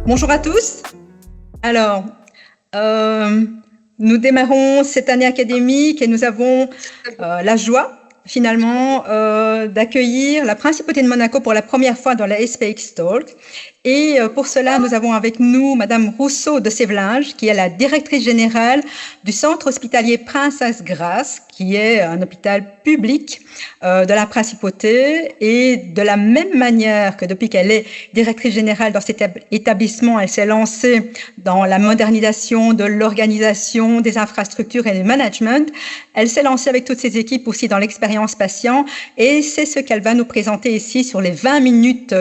Bonjour à tous. Alors, nous démarrons cette année académique et nous avons la joie finalement d'accueillir la Principauté de Monaco pour la première fois dans la SPX Talk. Et pour cela, nous avons avec nous Madame Rousseau de Sévlinges, qui est la directrice générale du centre hospitalier Princesse Grace, qui est un hôpital public de la Principauté. Et de la même manière que depuis qu'elle est directrice générale dans cet établissement, elle s'est lancée dans la modernisation de l'organisation, des infrastructures et du management. Elle s'est lancée avec toutes ses équipes aussi dans l'expérience patient. Et c'est ce qu'elle va nous présenter ici sur les 20 minutes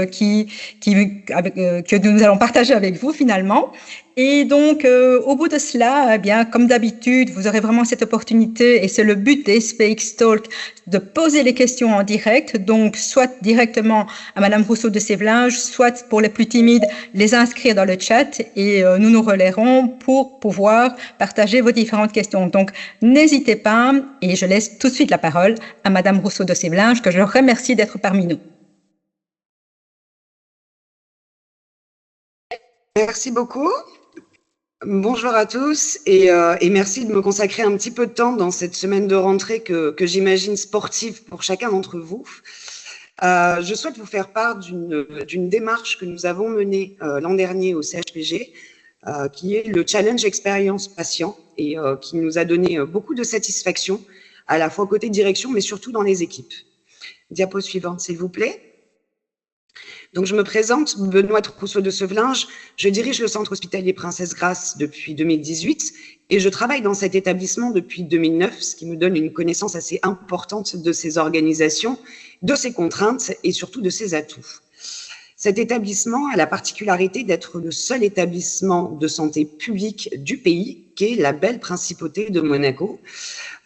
que nous allons partager avec vous finalement. Et donc, au bout de cela, eh bien, comme d'habitude, vous aurez vraiment cette opportunité, et c'est le but des SPX Talk, de poser les questions en direct, donc soit directement à Madame Rousseau de Sévlinges, soit pour les plus timides, les inscrire dans le chat, et nous nous relayerons pour pouvoir partager vos différentes questions. Donc, n'hésitez pas, et je laisse tout de suite la parole à Madame Rousseau de Sévlinges, que je remercie d'être parmi nous. Merci beaucoup. Bonjour à tous et merci de me consacrer un petit peu de temps dans cette semaine de rentrée que j'imagine sportive pour chacun d'entre vous. Je souhaite vous faire part d'une démarche que nous avons menée l'an dernier au CHPG, qui est le Challenge Expérience Patient et qui nous a donné beaucoup de satisfaction, à la fois côté direction mais surtout dans les équipes. Diapo suivante, s'il vous plaît. Donc, je me présente, Benoît Rousseau de Sévlinges, je dirige le centre hospitalier Princesse Grace depuis 2018 et je travaille dans cet établissement depuis 2009, ce qui me donne une connaissance assez importante de ses organisations, de ses contraintes et surtout de ses atouts. Cet établissement a la particularité d'être le seul établissement de santé publique du pays, qui est la belle Principauté de Monaco,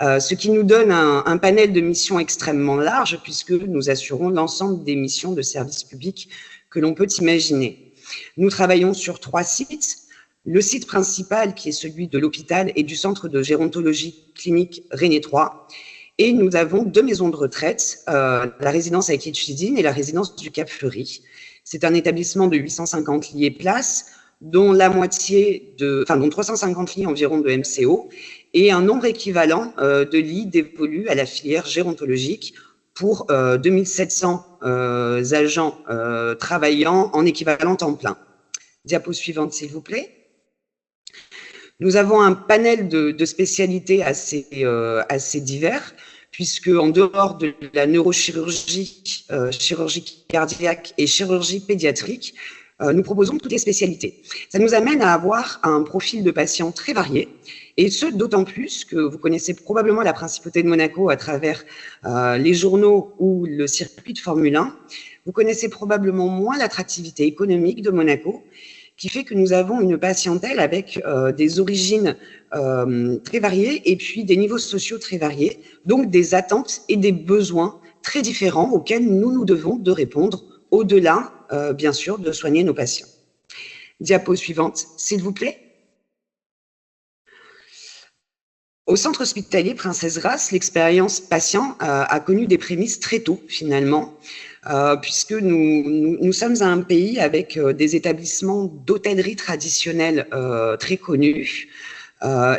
ce qui nous donne un panel de missions extrêmement large, puisque nous assurons l'ensemble des missions de service public que l'on peut imaginer. Nous travaillons sur 3 sites. Le site principal, qui est celui de l'hôpital et du centre de gérontologie clinique René 3, et nous avons 2 maisons de retraite, la résidence à Kitchidine et la résidence du Cap Fleury. C'est un établissement de 850 lits et places, dont dont 350 lits environ de MCO, et un nombre équivalent de lits dévolus à la filière gérontologique pour 2700 agents travaillant en équivalent temps plein. Diapo suivante, s'il vous plaît. Nous avons un panel de spécialités assez divers, puisque en dehors de la neurochirurgie, chirurgie cardiaque et chirurgie pédiatrique, nous proposons toutes les spécialités. Ça nous amène à avoir un profil de patients très varié, et ce, d'autant plus que vous connaissez probablement la Principauté de Monaco à travers les journaux ou le circuit de Formule 1. Vous connaissez probablement moins l'attractivité économique de Monaco, qui fait que nous avons une patientèle avec des origines très variées et puis des niveaux sociaux très variés, donc des attentes et des besoins très différents auxquels nous nous devons de répondre au-delà, bien sûr, de soigner nos patients. Diapo suivante, s'il vous plaît. Au centre hospitalier Princesse Grace, l'expérience patient a connu des prémices très tôt, finalement, puisque nous sommes un pays avec des établissements d'hôtellerie traditionnelle très connus,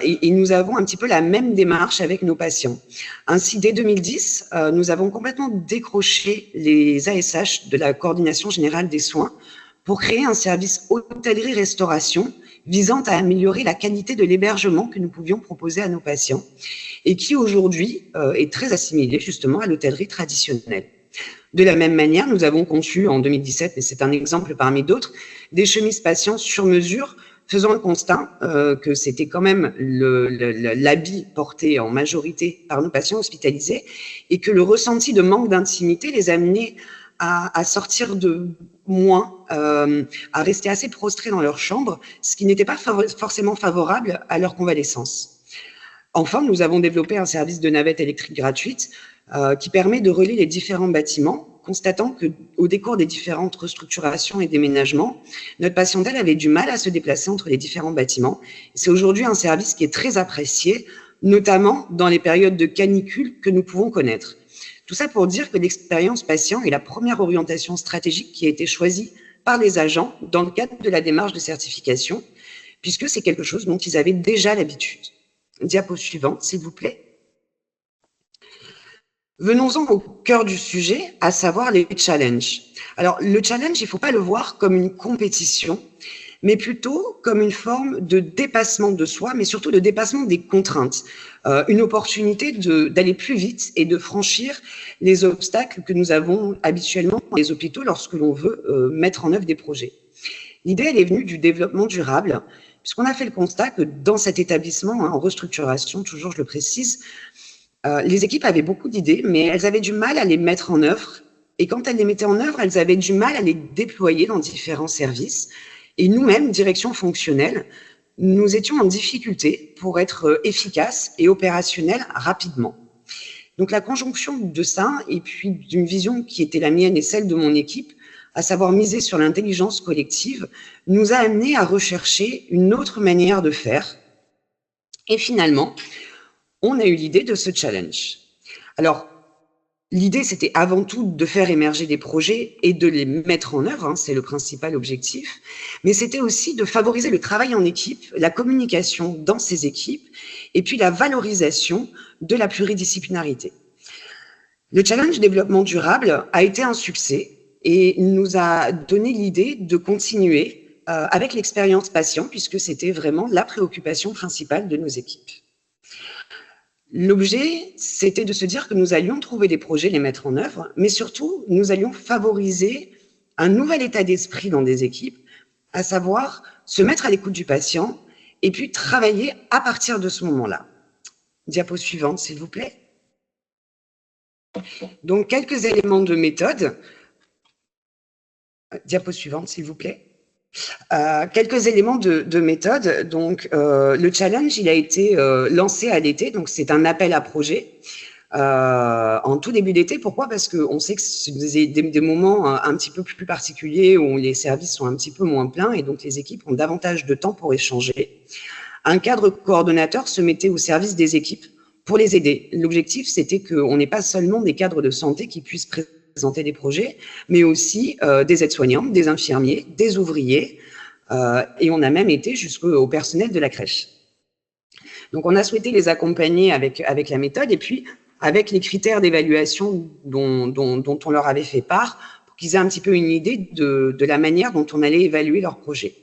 et nous avons un petit peu la même démarche avec nos patients. Ainsi, dès 2010, nous avons complètement décroché les ASH de la Coordination Générale des Soins pour créer un service hôtellerie-restauration visant à améliorer la qualité de l'hébergement que nous pouvions proposer à nos patients et qui aujourd'hui est très assimilé justement à l'hôtellerie traditionnelle. De la même manière, nous avons conçu en 2017, et c'est un exemple parmi d'autres, des chemises patients sur mesure, faisant le constat que c'était quand même l'habit porté en majorité par nos patients hospitalisés et que le ressenti de manque d'intimité les amenait à sortir de moins, à rester assez prostrés dans leur chambre, ce qui n'était pas forcément favorable à leur convalescence. Enfin, nous avons développé un service de navette électrique gratuite qui permet de relier les différents bâtiments, constatant qu'au décours des différentes restructurations et déménagements, notre patientèle avait du mal à se déplacer entre les différents bâtiments. C'est aujourd'hui un service qui est très apprécié, notamment dans les périodes de canicule que nous pouvons connaître. Tout ça pour dire que l'expérience patient est la première orientation stratégique qui a été choisie par les agents dans le cadre de la démarche de certification, puisque c'est quelque chose dont ils avaient déjà l'habitude. Diapo suivante, s'il vous plaît. Venons-en au cœur du sujet, à savoir les challenges. Alors, le challenge, il ne faut pas le voir comme une compétition, mais plutôt comme une forme de dépassement de soi, mais surtout de dépassement des contraintes. Une opportunité d'aller plus vite et de franchir les obstacles que nous avons habituellement dans les hôpitaux lorsque l'on veut mettre en œuvre des projets. L'idée, elle est venue du développement durable, puisqu'on a fait le constat que dans cet établissement, en restructuration, toujours je le précise, les équipes avaient beaucoup d'idées, mais elles avaient du mal à les mettre en œuvre. Et quand elles les mettaient en œuvre, elles avaient du mal à les déployer dans différents services. Et nous-mêmes, direction fonctionnelle, nous étions en difficulté pour être efficaces et opérationnels rapidement. Donc la conjonction de ça, et puis d'une vision qui était la mienne et celle de mon équipe, à savoir miser sur l'intelligence collective, nous a amené à rechercher une autre manière de faire. Et finalement, on a eu l'idée de ce challenge. Alors, l'idée, c'était avant tout de faire émerger des projets et de les mettre en œuvre, c'est le principal objectif, mais c'était aussi de favoriser le travail en équipe, la communication dans ces équipes, et puis la valorisation de la pluridisciplinarité. Le challenge développement durable a été un succès et nous a donné l'idée de continuer avec l'expérience patient, puisque c'était vraiment la préoccupation principale de nos équipes. L'objet, c'était de se dire que nous allions trouver des projets, les mettre en œuvre, mais surtout, nous allions favoriser un nouvel état d'esprit dans des équipes, à savoir se mettre à l'écoute du patient et puis travailler à partir de ce moment-là. Diapo suivante, s'il vous plaît. Donc, quelques éléments de méthode. Diapo suivante, s'il vous plaît. Quelques éléments de méthode. Donc, le challenge, il a été lancé à l'été, donc c'est un appel à projet en tout début d'été. Pourquoi? Parce qu'on sait que c'est des moments un petit peu plus particuliers où les services sont un petit peu moins pleins et donc les équipes ont davantage de temps pour échanger. Un cadre coordonnateur se mettait au service des équipes pour les aider. L'objectif, c'était qu'on n'ait pas seulement des cadres de santé qui puissent présenter des projets, mais aussi des aides-soignants, des infirmiers, des ouvriers, et on a même été jusqu'au personnel de la crèche. Donc, on a souhaité les accompagner avec la méthode et puis avec les critères d'évaluation dont on leur avait fait part pour qu'ils aient un petit peu une idée de la manière dont on allait évaluer leur projet.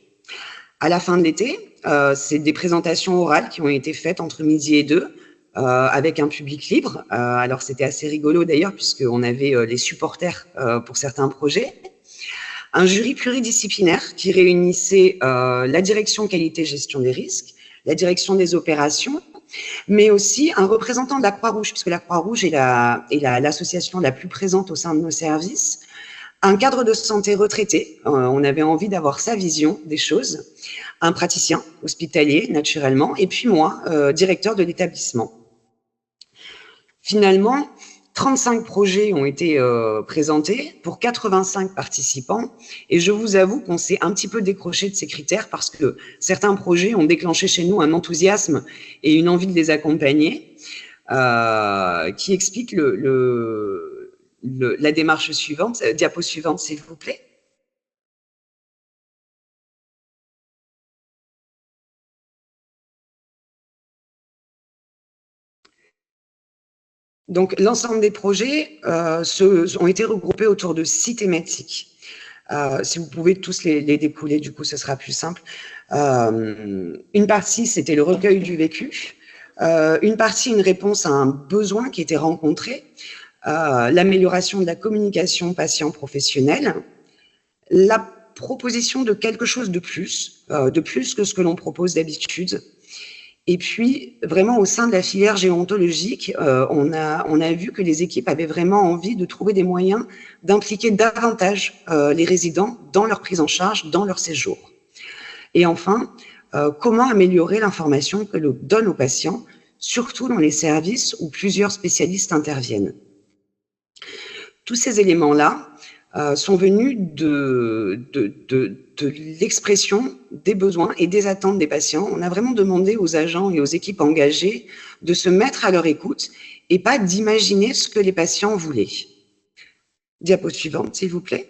À la fin de l'été, c'est des présentations orales qui ont été faites entre midi et 2, avec un public libre. Alors, c'était assez rigolo d'ailleurs, puisqu'on avait les supporters pour certains projets. Un jury pluridisciplinaire qui réunissait la direction qualité-gestion des risques, la direction des opérations, mais aussi un représentant de la Croix-Rouge, puisque la Croix-Rouge est l'association la plus présente au sein de nos services, un cadre de santé retraité, on avait envie d'avoir sa vision des choses, un praticien hospitalier, naturellement, et puis moi, directeur de l'établissement. Finalement, 35 projets ont été présentés pour 85 participants et je vous avoue qu'on s'est un petit peu décroché de ces critères parce que certains projets ont déclenché chez nous un enthousiasme et une envie de les accompagner qui explique la démarche suivante. Diapo suivante, s'il vous plaît. Donc, l'ensemble des projets ont été regroupés autour de 6 thématiques. Si vous pouvez tous les découler, du coup, ce sera plus simple. Une partie, c'était le recueil du vécu. Une partie, une réponse à un besoin qui était rencontré. L'amélioration de la communication patient-professionnelle. La proposition de quelque chose de plus que ce que l'on propose d'habitude. Et puis, vraiment, au sein de la filière géontologique, on a vu que les équipes avaient vraiment envie de trouver des moyens d'impliquer davantage les résidents dans leur prise en charge, dans leur séjour. Et enfin, comment améliorer l'information que l'on donne aux patients, surtout dans les services où plusieurs spécialistes interviennent. Tous ces éléments-là sont venus de l'expression des besoins et des attentes des patients. On a vraiment demandé aux agents et aux équipes engagées de se mettre à leur écoute et pas d'imaginer ce que les patients voulaient. Diapo suivante, s'il vous plaît.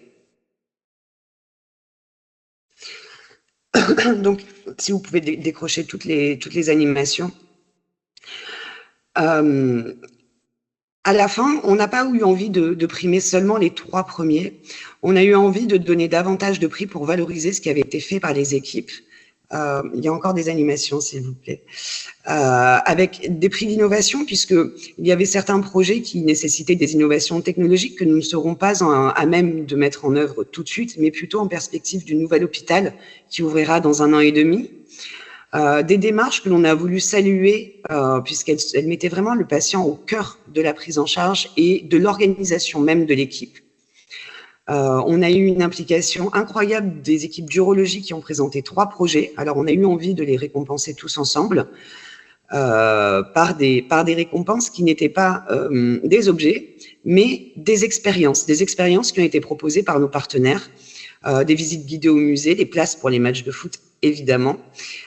Donc, si vous pouvez décrocher toutes les animations. À la fin, on n'a pas eu envie de primer seulement les 3 premiers. On a eu envie de donner davantage de prix pour valoriser ce qui avait été fait par les équipes. Il y a encore des animations, s'il vous plaît. Avec des prix d'innovation, puisqu'il y avait certains projets qui nécessitaient des innovations technologiques que nous ne serons pas à même de mettre en œuvre tout de suite, mais plutôt en perspective du nouvel hôpital qui ouvrira dans 1 an et demi. Des démarches que l'on a voulu saluer, puisqu'elles mettaient vraiment le patient au cœur de la prise en charge et de l'organisation même de l'équipe. On a eu une implication incroyable des équipes d'urologie qui ont présenté 3 projets. Alors, on a eu envie de les récompenser tous ensemble par des récompenses qui n'étaient pas des objets, mais des expériences qui ont été proposées par nos partenaires, des visites guidées au musée, des places pour les matchs de foot, évidemment,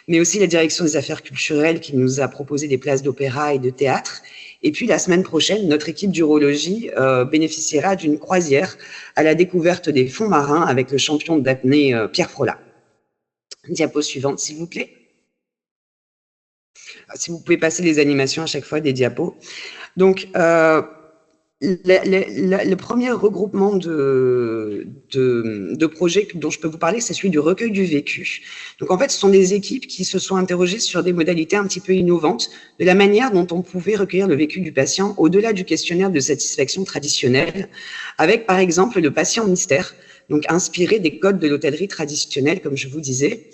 mais aussi la direction des affaires culturelles qui nous a proposé des places d'opéra et de théâtre. Et puis, la semaine prochaine, notre équipe d'urologie bénéficiera d'une croisière à la découverte des fonds marins avec le champion d'apnée Pierre Frolat. Diapo suivante, s'il vous plaît. Si vous pouvez passer les animations à chaque fois des diapos. Donc, le premier regroupement de projets dont je peux vous parler, c'est celui du recueil du vécu. Donc, en fait, ce sont des équipes qui se sont interrogées sur des modalités un petit peu innovantes de la manière dont on pouvait recueillir le vécu du patient au-delà du questionnaire de satisfaction traditionnel, avec, par exemple, le patient mystère, donc inspiré des codes de l'hôtellerie traditionnelle, comme je vous disais.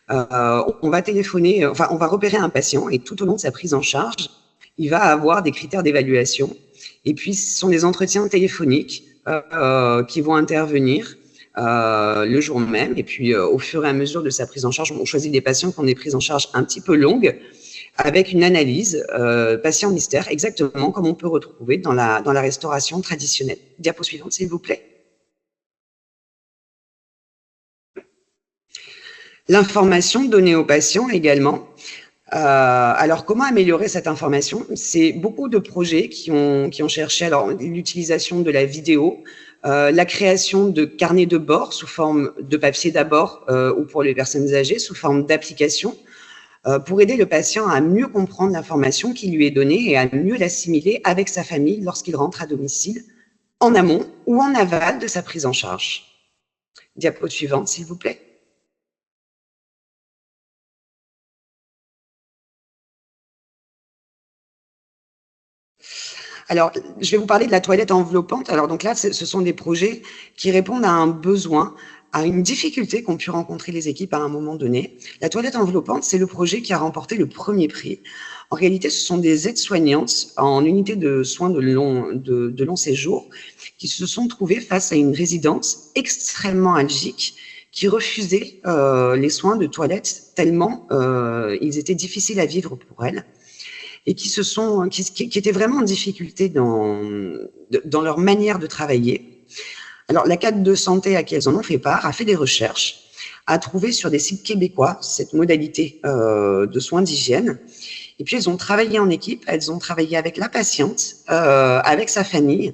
On va téléphoner, enfin, on va repérer un patient et tout au long de sa prise en charge, il va avoir des critères d'évaluation. Et puis, ce sont des entretiens téléphoniques qui vont intervenir le jour même. Et puis, au fur et à mesure de sa prise en charge, on choisit des patients qui ont des prises en charge un petit peu longues, avec une analyse patient mystère, exactement comme on peut retrouver dans la restauration traditionnelle. Diapo suivante, s'il vous plaît. L'information donnée aux patients également. Alors, comment améliorer cette information? C'est beaucoup de projets qui ont cherché l'utilisation de la vidéo, la création de carnets de bord sous forme de papier d'abord ou pour les personnes âgées sous forme d'application pour aider le patient à mieux comprendre l'information qui lui est donnée et à mieux l'assimiler avec sa famille lorsqu'il rentre à domicile, en amont ou en aval de sa prise en charge. Diapo suivante, s'il vous plaît. Alors, je vais vous parler de la toilette enveloppante. Alors, donc là, ce sont des projets qui répondent à un besoin, à une difficulté qu'ont pu rencontrer les équipes à un moment donné. La toilette enveloppante, c'est le projet qui a remporté le premier prix. En réalité, ce sont des aides-soignantes en unité de soins de long séjour qui se sont trouvées face à une résidence extrêmement algique qui refusait les soins de toilette tellement ils étaient difficiles à vivre pour elles. Et qui étaient vraiment en difficulté dans leur manière de travailler. Alors, la cadre de santé à qui elles en ont fait part a fait des recherches, a trouvé sur des sites québécois cette modalité de soins d'hygiène. Et puis, elles ont travaillé en équipe, elles ont travaillé avec la patiente, avec sa famille,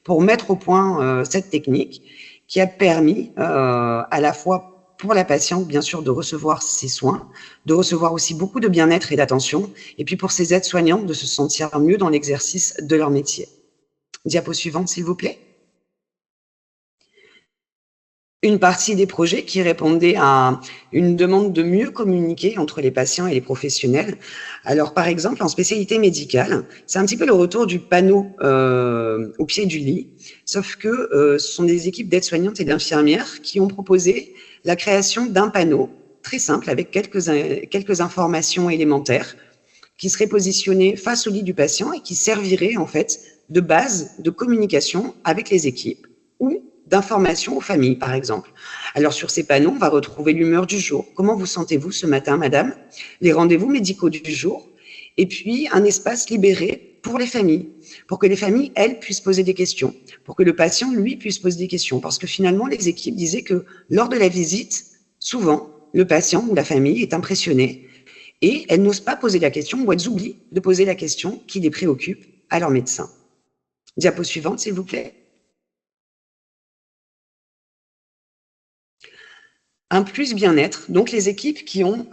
pour mettre au point cette technique qui a permis à la fois pour la patiente, bien sûr, de recevoir ses soins, de recevoir aussi beaucoup de bien-être et d'attention, et puis pour ces aides-soignantes de se sentir mieux dans l'exercice de leur métier. Diapo suivante, s'il vous plaît. Une partie des projets qui répondaient à une demande de mieux communiquer entre les patients et les professionnels. Alors, par exemple, en spécialité médicale, c'est un petit peu le retour du panneau au pied du lit, sauf que ce sont des équipes d'aides-soignantes et d'infirmières qui ont proposé la création d'un panneau très simple avec quelques informations élémentaires qui seraient positionnées face au lit du patient et qui serviraient en fait de base de communication avec les équipes ou d'information aux familles, par exemple. Alors, sur ces panneaux, on va retrouver l'humeur du jour. Comment vous sentez-vous ce matin, madame? Les rendez-vous médicaux du jour. Et puis, un espace libéré pour les familles, pour que les familles, elles, puissent poser des questions, pour que le patient, lui, puisse poser des questions. Parce que finalement, les équipes disaient que lors de la visite, souvent, le patient ou la famille est impressionné et elles n'osent pas poser la question ou elles oublient de poser la question qui les préoccupe à leur médecin. Diapo suivante, s'il vous plaît. un plus bien-être, donc les équipes qui ont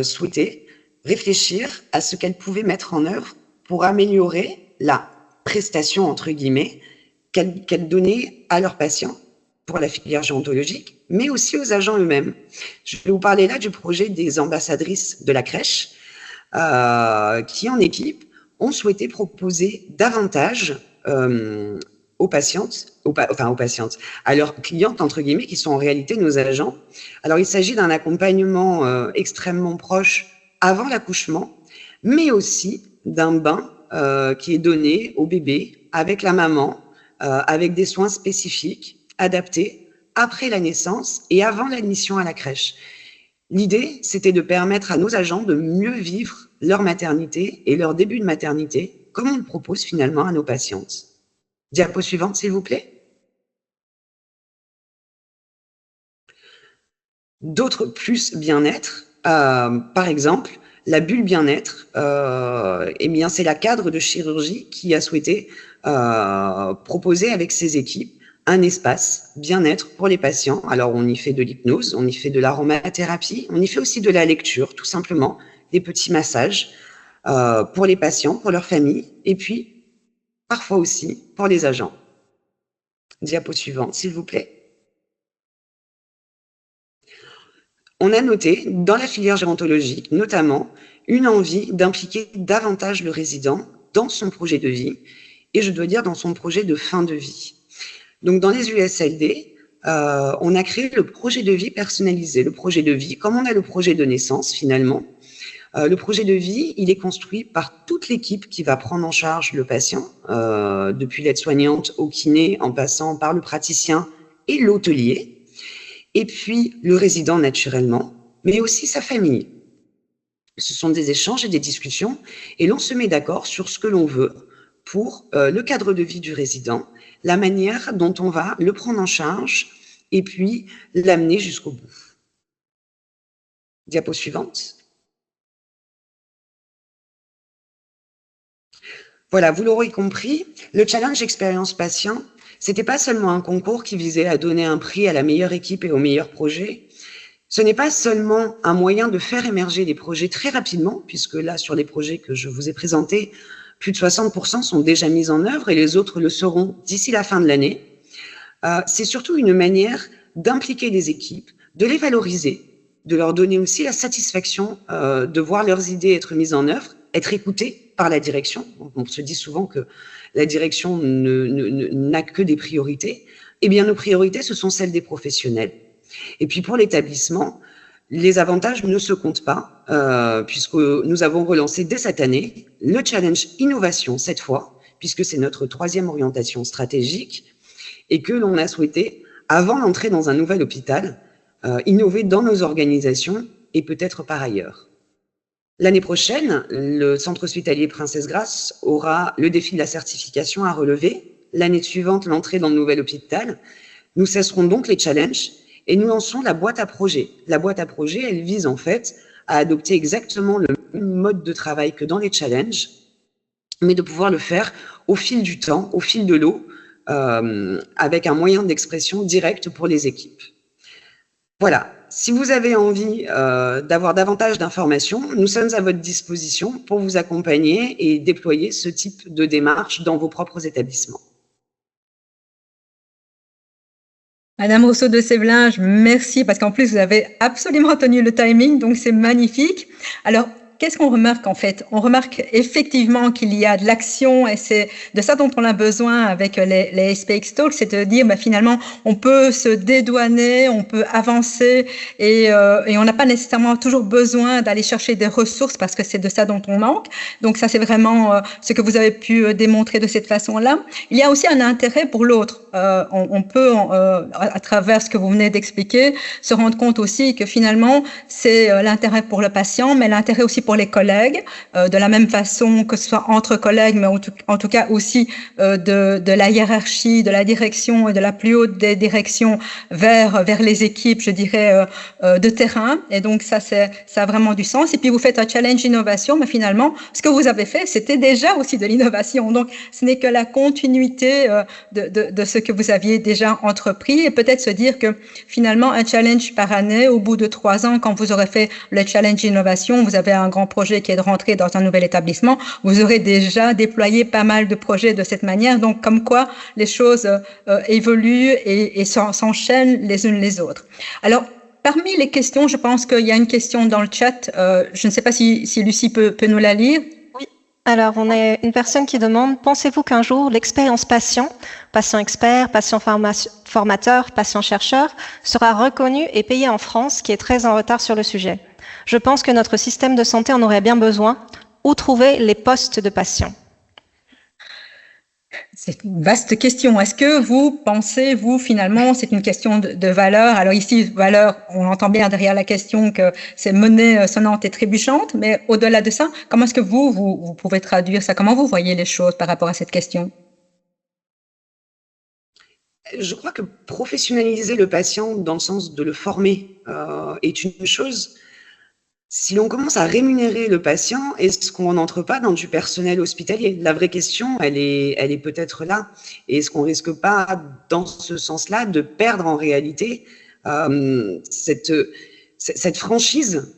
souhaité réfléchir à ce qu'elles pouvaient mettre en œuvre pour améliorer la prestation, entre guillemets, qu'elles donnaient à leurs patients pour la filière gérontologique, mais aussi aux agents eux-mêmes. Je vais vous parler là du projet des ambassadrices de la crèche, qui en équipe ont souhaité proposer davantage aux patientes, à leurs clientes, entre guillemets, qui sont en réalité nos agents. Alors, il s'agit d'un accompagnement extrêmement proche avant l'accouchement, mais aussi d'un bain qui est donné au bébé avec la maman, avec des soins spécifiques, adaptés, après la naissance et avant l'admission à la crèche. L'idée, c'était de permettre à nos agents de mieux vivre leur maternité et leur début de maternité, comme on le propose finalement à nos patientes. Diapo suivante, s'il vous plaît. D'autres plus bien-être, par exemple, la bulle bien-être, eh bien, c'est la cadre de chirurgie qui a souhaité proposer avec ses équipes un espace bien-être pour les patients. Alors, on y fait de l'hypnose, on y fait de l'aromathérapie, on y fait aussi de la lecture, tout simplement, des petits massages pour les patients, pour leur famille, et puis parfois aussi pour les agents. Diapo suivante, s'il vous plaît. On a noté dans la filière gérontologique, notamment, une envie d'impliquer davantage le résident dans son projet de vie, et je dois dire dans son projet de fin de vie. Donc, dans les USLD, on a créé le projet de vie personnalisé. Le projet de vie, comme on a le projet de naissance, finalement, le projet de vie, il est construit par toute l'équipe qui va prendre en charge le patient, depuis l'aide-soignante au kiné, en passant par le praticien et l'hôtelier, et puis le résident naturellement, mais aussi sa famille. Ce sont des échanges et des discussions, et l'on se met d'accord sur ce que l'on veut pour le cadre de vie du résident, la manière dont on va le prendre en charge, et puis l'amener jusqu'au bout. Diapo suivante. Voilà, vous l'aurez compris, le challenge expérience patient, c'était pas seulement un concours qui visait à donner un prix à la meilleure équipe et au meilleur projet. Ce n'est pas seulement un moyen de faire émerger des projets très rapidement, puisque là, sur les projets que je vous ai présentés, plus de 60% sont déjà mis en œuvre et les autres le seront d'ici la fin de l'année. C'est surtout une manière d'impliquer les équipes, de les valoriser, de leur donner aussi la satisfaction de voir leurs idées être mises en œuvre, être écoutées par la direction. On se dit souvent que la direction n'a que des priorités. Eh bien, nos priorités, ce sont celles des professionnels. Et puis, pour l'établissement, les avantages ne se comptent pas, puisque nous avons relancé dès cette année le challenge innovation, cette fois, puisque c'est notre 3e orientation stratégique, et que l'on a souhaité, avant l'entrée dans un nouvel hôpital, innover dans nos organisations et peut-être par ailleurs. L'année prochaine, le centre hospitalier Princesse Grasse aura le défi de la certification à relever. L'année suivante, l'entrée dans le nouvel hôpital. Nous cesserons donc les challenges et nous lançons la boîte à projets. La boîte à projets, elle vise en fait à adopter exactement le même mode de travail que dans les challenges, mais de pouvoir le faire au fil du temps, au fil de l'eau, avec un moyen d'expression direct pour les équipes. Voilà. Si vous avez envie d'avoir davantage d'informations, nous sommes à votre disposition pour vous accompagner et déployer ce type de démarche dans vos propres établissements. Madame Rousseau de Sévelin, merci parce qu'en plus vous avez absolument tenu le timing, donc c'est magnifique. Alors, qu'est-ce qu'on remarque en fait? On remarque effectivement qu'il y a de l'action et c'est de ça dont on a besoin avec les SPX Talks, c'est de dire finalement on peut se dédouaner, on peut avancer et on n'a pas nécessairement toujours besoin d'aller chercher des ressources parce que c'est de ça dont on manque. Donc ça c'est vraiment ce que vous avez pu démontrer de cette façon-là. Il y a aussi un intérêt pour l'autre. On peut, à travers ce que vous venez d'expliquer, se rendre compte aussi que finalement c'est l'intérêt pour le patient, mais l'intérêt aussi pour pour les collègues, de la même façon que ce soit entre collègues, mais en tout cas aussi de la hiérarchie, de la direction et de la plus haute des directions vers les équipes, je dirais, de terrain. Et donc ça a vraiment du sens. Et puis vous faites un challenge innovation, mais finalement, ce que vous avez fait, c'était déjà aussi de l'innovation. Donc ce n'est que la continuité de ce que vous aviez déjà entrepris, et peut-être se dire que finalement un challenge par année, au bout de 3 ans, quand vous aurez fait le challenge innovation, vous avez un grand projet qui est de rentrer dans un nouvel établissement, vous aurez déjà déployé pas mal de projets de cette manière. Donc comme quoi les choses évoluent et s'enchaînent les unes les autres. Alors parmi les questions, je pense qu'il y a une question dans le chat. Je ne sais pas si Lucie peut nous la lire. Alors, on a une personne qui demande, pensez-vous qu'un jour l'expérience patient, patient expert, patient formateur, patient chercheur, sera reconnue et payée en France, qui est très en retard sur le sujet? Je pense que notre système de santé en aurait bien besoin. Où trouver les postes de patients? C'est une vaste question. Est-ce que vous pensez, vous, finalement, c'est une question de valeur? Alors ici, valeur, on entend bien derrière la question que c'est monnaie sonnante et trébuchante, mais au-delà de ça, comment est-ce que vous pouvez traduire ça? Comment vous voyez les choses par rapport à cette question? Je crois que professionnaliser le patient dans le sens de le former est une chose. Si l'on commence à rémunérer le patient, est-ce qu'on n'entre pas dans du personnel hospitalier? La vraie question, elle est peut-être là. Et est-ce qu'on risque pas, dans ce sens-là, de perdre en réalité cette franchise,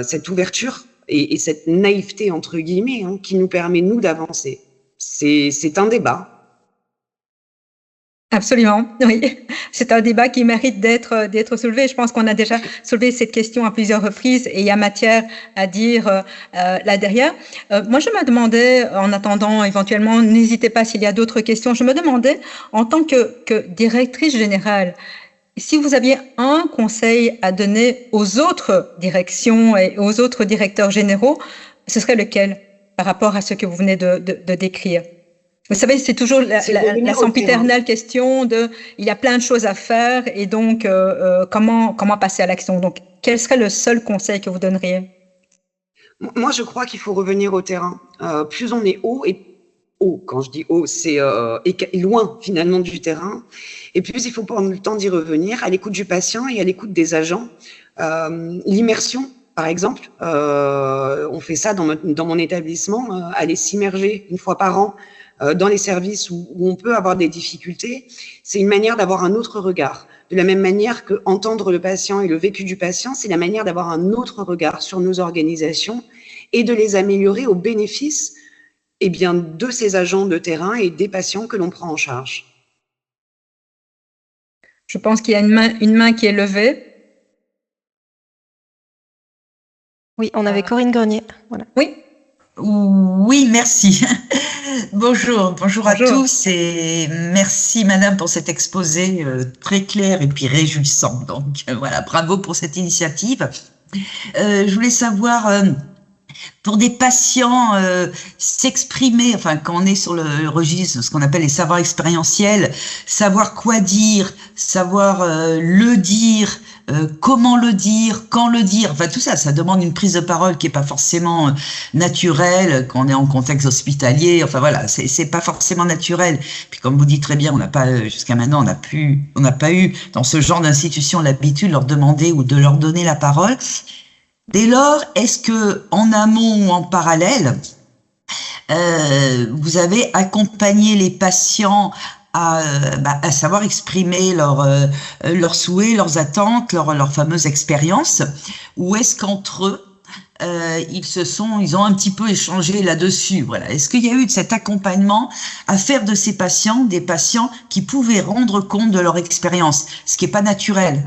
cette ouverture et cette naïveté, entre guillemets, hein, qui nous permet, nous, d'avancer? C'est un débat. Absolument, oui. C'est un débat qui mérite d'être soulevé. Je pense qu'on a déjà soulevé cette question à plusieurs reprises et il y a matière à dire là derrière. Moi, je me demandais, en attendant éventuellement, n'hésitez pas s'il y a d'autres questions, je me demandais, en tant que directrice générale, si vous aviez un conseil à donner aux autres directions et aux autres directeurs généraux, ce serait lequel par rapport à ce que vous venez de décrire? Vous savez, c'est toujours la sempiternelle question de, il y a plein de choses à faire et donc comment passer à l'action. Donc, quel serait le seul conseil que vous donneriez? Moi, je crois qu'il faut revenir au terrain. Plus on est haut, et haut, quand je dis haut, c'est loin finalement du terrain, et plus il faut prendre le temps d'y revenir, à l'écoute du patient et à l'écoute des agents. L'immersion, par exemple, on fait ça dans mon établissement, aller s'immerger une fois par an dans les services où on peut avoir des difficultés, c'est une manière d'avoir un autre regard. De la même manière que entendre le patient et le vécu du patient, c'est la manière d'avoir un autre regard sur nos organisations et de les améliorer au bénéfice de ces agents de terrain et des patients que l'on prend en charge. Je pense qu'il y a une main qui est levée. Oui, on avait Corinne Grenier. Voilà. Oui, merci. Bonjour à tous et merci Madame pour cet exposé très clair et puis réjouissant. Donc voilà, bravo pour cette initiative. Je voulais savoir, pour des patients, s'exprimer, enfin quand on est sur le registre, ce qu'on appelle les savoirs expérientiels, savoir quoi dire, savoir le dire, comment le dire, quand le dire, enfin tout ça, ça demande une prise de parole qui est pas forcément naturelle quand on est en contexte hospitalier, enfin voilà, c'est pas forcément naturel. Puis comme vous dites très bien, on n'a pas, jusqu'à maintenant, on n'a pas eu dans ce genre d'institution l'habitude de leur demander ou de leur donner la parole. Dès lors, est-ce que en amont ou en parallèle, vous avez accompagné les patients à savoir exprimer leurs souhaits, leurs attentes, leur fameuse expérience, ou est-ce qu'entre eux, ils ont un petit peu échangé là-dessus, voilà. Est-ce qu'il y a eu de cet accompagnement à faire de ces patients des patients qui pouvaient rendre compte de leur expérience, ce qui est pas naturel,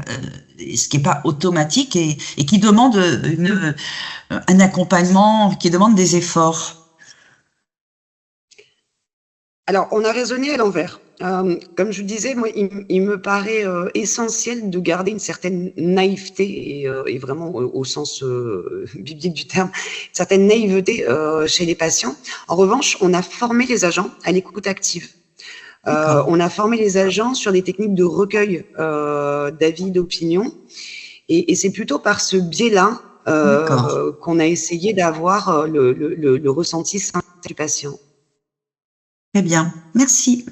ce qui est pas automatique et qui demande un accompagnement, qui demande des efforts? Alors, on a raisonné à l'envers. Comme je vous disais, moi, il me paraît essentiel de garder une certaine naïveté, et vraiment au sens biblique du terme, une certaine naïveté chez les patients. En revanche, on a formé les agents à l'écoute active. On a formé les agents sur des techniques de recueil d'avis, d'opinion. Et c'est plutôt par ce biais-là qu'on a essayé d'avoir le ressenti simple du patient. Très bien, merci.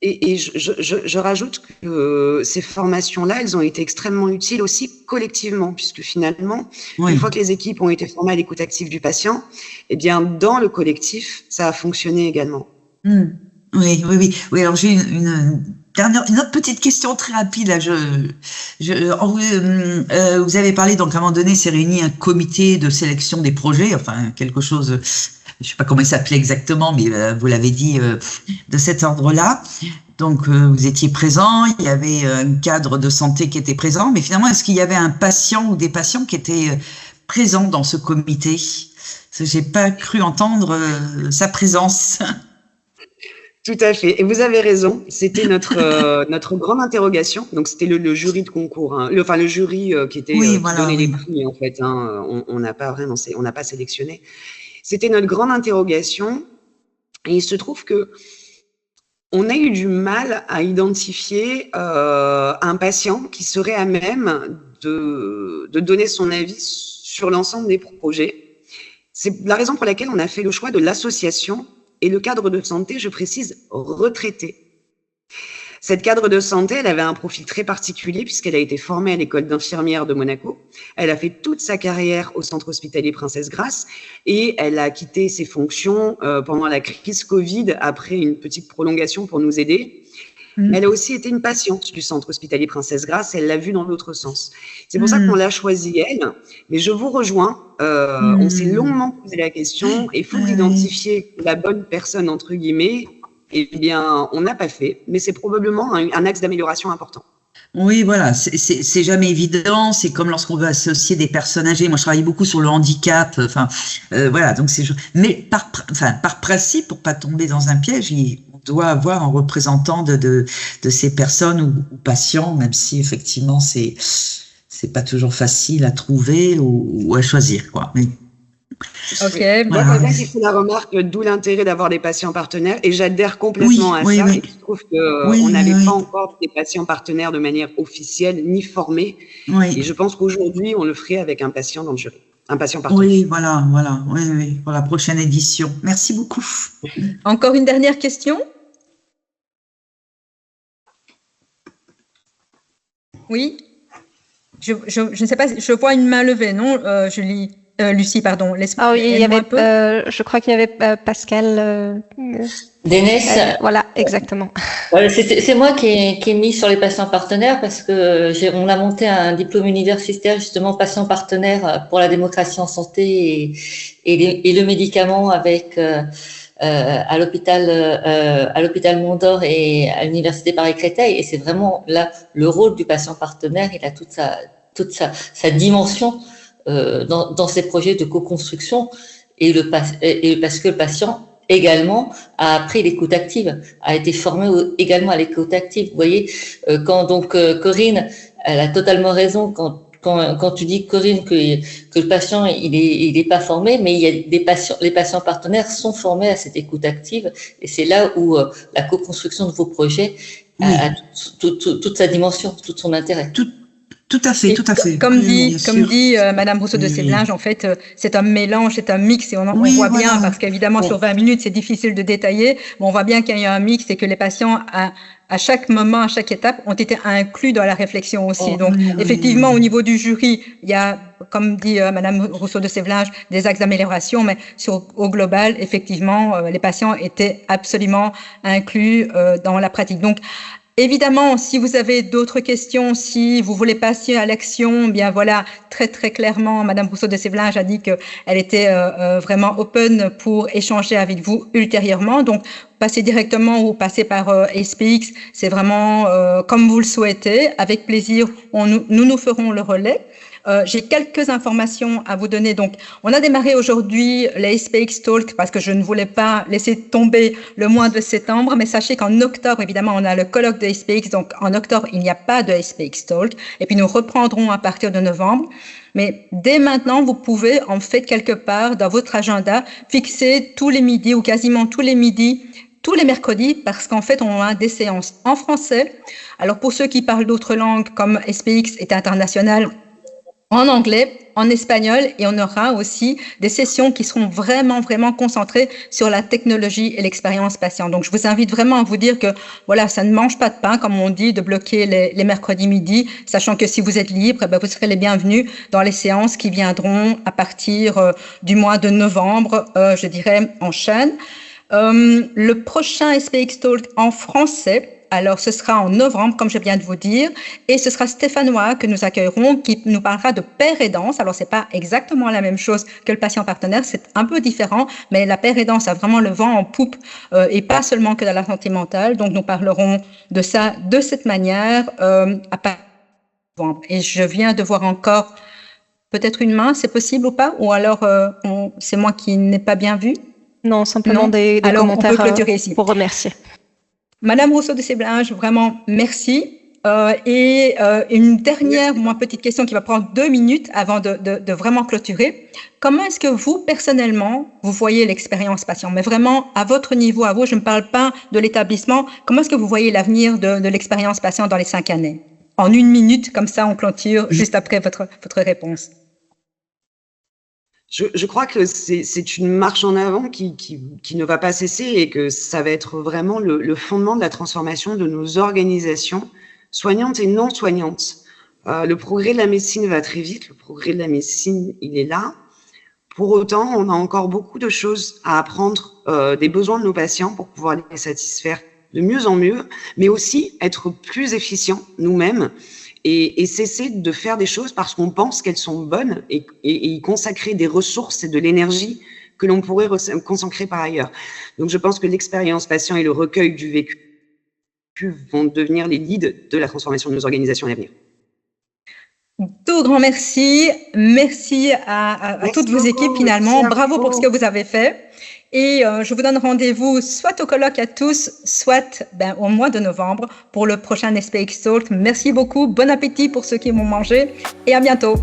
Et je rajoute que ces formations-là, elles ont été extrêmement utiles aussi collectivement, puisque finalement, une fois que les équipes ont été formées à l'écoute active du patient, eh bien, dans le collectif, ça a fonctionné également. Oui. Alors, j'ai une autre petite question très rapide. Là, vous avez parlé, donc, à un moment donné, s'est réuni un comité de sélection des projets, enfin, quelque chose, je sais pas comment il s'appelait exactement, mais vous l'avez dit, de cet ordre-là. Donc, vous étiez présent, il y avait un cadre de santé qui était présent, mais finalement, est-ce qu'il y avait un patient ou des patients qui étaient présents dans ce comité? Parce que j'ai pas cru entendre sa présence. Tout à fait. Et vous avez raison. C'était notre grande interrogation. Donc, c'était le jury de concours, hein. Le jury qui donnait les prix, en fait, hein. On n'a pas sélectionné. C'était notre grande interrogation. Et il se trouve que on a eu du mal à identifier un patient qui serait à même de donner son avis sur l'ensemble des projets. C'est la raison pour laquelle on a fait le choix de l'association et le cadre de santé, je précise, retraité. Cette cadre de santé, elle avait un profil très particulier puisqu'elle a été formée à l'école d'infirmière de Monaco. Elle a fait toute sa carrière au centre hospitalier Princesse Grace et elle a quitté ses fonctions pendant la crise Covid après une petite prolongation pour nous aider. Mais elle a aussi été une patiente du centre hospitalier Princesse Grace. Elle l'a vue dans l'autre sens. C'est pour ça qu'on l'a choisie elle. Mais je vous rejoins. On s'est longuement posé la question et faut identifier la bonne personne entre guillemets. Eh bien, on n'a pas fait, mais c'est probablement un axe d'amélioration important. Oui, voilà, c'est jamais évident. C'est comme lorsqu'on veut associer des personnes âgées. Moi, je travaille beaucoup sur le handicap. Enfin, voilà. Donc mais par principe, pour pas tomber dans un piège, on doit avoir un représentant de ces personnes ou patients, même si effectivement c'est pas toujours facile à trouver ou à choisir, quoi. Mais, Ok. Moi, c'est ça qui fait la remarque, d'où l'intérêt d'avoir des patients partenaires, et j'adhère complètement à ça. Et je trouve qu'on n'avait pas encore des patients partenaires de manière officielle ni formés. Et je pense qu'aujourd'hui, on le ferait avec un patient dans le jury, un patient partenaire. Oui, voilà. Oui, pour la prochaine édition. Merci beaucoup. Encore une dernière question? Oui. Je ne sais pas, je vois une main levée, non, Julie? Lucie, pardon. Ah oui, il y avait, je crois qu'il y avait Pascal. Dénès. Voilà, exactement. C'est moi qui ai mis sur les patients partenaires parce que on a monté un diplôme universitaire justement patients partenaires pour la démocratie en santé et le médicament avec à l'hôpital Mondor et à l'université Paris-Créteil, et c'est vraiment là le rôle du patient partenaire. Il a toute sa dimension dans ces projets de co-construction et parce que le patient également a appris l'écoute active, a été formé également à l'écoute active. Vous voyez, quand donc Corinne, elle a totalement raison quand tu dis, Corinne, que le patient il est pas formé, mais il y a les patients partenaires sont formés à cette écoute active, et c'est là où la co-construction de vos projets a toute sa dimension, tout son intérêt. Tout à fait. Comme dit Madame Rousseau de Sévlinge, en fait, c'est un mélange, c'est un mix, et on voit bien, parce qu'évidemment, sur 20 minutes, c'est difficile de détailler, mais on voit bien qu'il y a un mix et que les patients, à chaque moment, à chaque étape, ont été inclus dans la réflexion aussi. Donc, effectivement, au niveau du jury, il y a, comme dit Madame Rousseau de Sévlinge, des axes d'amélioration, mais au global, effectivement, les patients étaient absolument inclus dans la pratique. Donc, évidemment, si vous avez d'autres questions, si vous voulez passer à l'action, bien voilà, très très clairement, Madame Rousseau de Sévlinge a dit qu'elle était vraiment open pour échanger avec vous ultérieurement. Donc, passer directement ou passer par SPX, c'est vraiment comme vous le souhaitez. Avec plaisir, nous ferons le relais. J'ai quelques informations à vous donner. Donc, on a démarré aujourd'hui les SPX Talk parce que je ne voulais pas laisser tomber le mois de septembre, mais sachez qu'en octobre, évidemment, on a le colloque de SPX. Donc, en octobre, il n'y a pas de SPX Talk. Et puis, nous reprendrons à partir de novembre. Mais dès maintenant, vous pouvez, en fait, quelque part dans votre agenda, fixer tous les midis ou quasiment tous les midis, tous les mercredis, parce qu'en fait, on a des séances en français. Alors, pour ceux qui parlent d'autres langues, comme SPX est international, en anglais, en espagnol et on aura aussi des sessions qui seront vraiment, vraiment concentrées sur la technologie et l'expérience patient. Donc, je vous invite vraiment à vous dire que, voilà, ça ne mange pas de pain, comme on dit, de bloquer les mercredis midi, sachant que si vous êtes libre, vous serez les bienvenus dans les séances qui viendront à partir du mois de novembre, je dirais, en chaîne. Le prochain SPX Talk en français, alors, ce sera en novembre, comme je viens de vous dire, et ce sera Stéphane Waag que nous accueillerons, qui nous parlera de paire aidance. Alors, c'est pas exactement la même chose que le patient partenaire, c'est un peu différent, mais la paire aidance a vraiment le vent en poupe et pas seulement que dans la santé mentale. Donc, nous parlerons de ça de cette manière à partir de novembre. Et je viens de voir encore peut-être une main, c'est possible ou pas? Ou alors, c'est moi qui n'ai pas bien vu? Non, simplement des alors, commentaires on peut clôturer ici. pour remercier. Madame Rousseau de Séblinge, vraiment merci. Et une dernière, petite question qui va prendre 2 minutes avant de vraiment clôturer. Comment est-ce que vous, personnellement, vous voyez l'expérience patient? Mais vraiment, à votre niveau, à vous, je ne parle pas de l'établissement. Comment est-ce que vous voyez l'avenir de l'expérience patient dans les 5 années? En 1 minute, comme ça, on clôture juste après votre réponse. Je crois que c'est une marche en avant qui ne va pas cesser et que ça va être vraiment le fondement de la transformation de nos organisations, soignantes et non soignantes. Le progrès de la médecine va très vite, le progrès de la médecine, il est là. Pour autant, on a encore beaucoup de choses à apprendre des besoins de nos patients pour pouvoir les satisfaire de mieux en mieux, mais aussi être plus efficients nous-mêmes. Et cesser de faire des choses parce qu'on pense qu'elles sont bonnes et y consacrer des ressources et de l'énergie que l'on pourrait consacrer par ailleurs. Donc, je pense que l'expérience patient et le recueil du vécu vont devenir les leads de la transformation de nos organisations à l'avenir. Tout grand merci. Merci à toutes vos équipes finalement. Bravo pour ce que vous avez fait. Et je vous donne rendez-vous soit au colloque à tous, soit au mois de novembre pour le prochain SPX Talk. Merci beaucoup. Bon appétit pour ceux qui vont manger et à bientôt.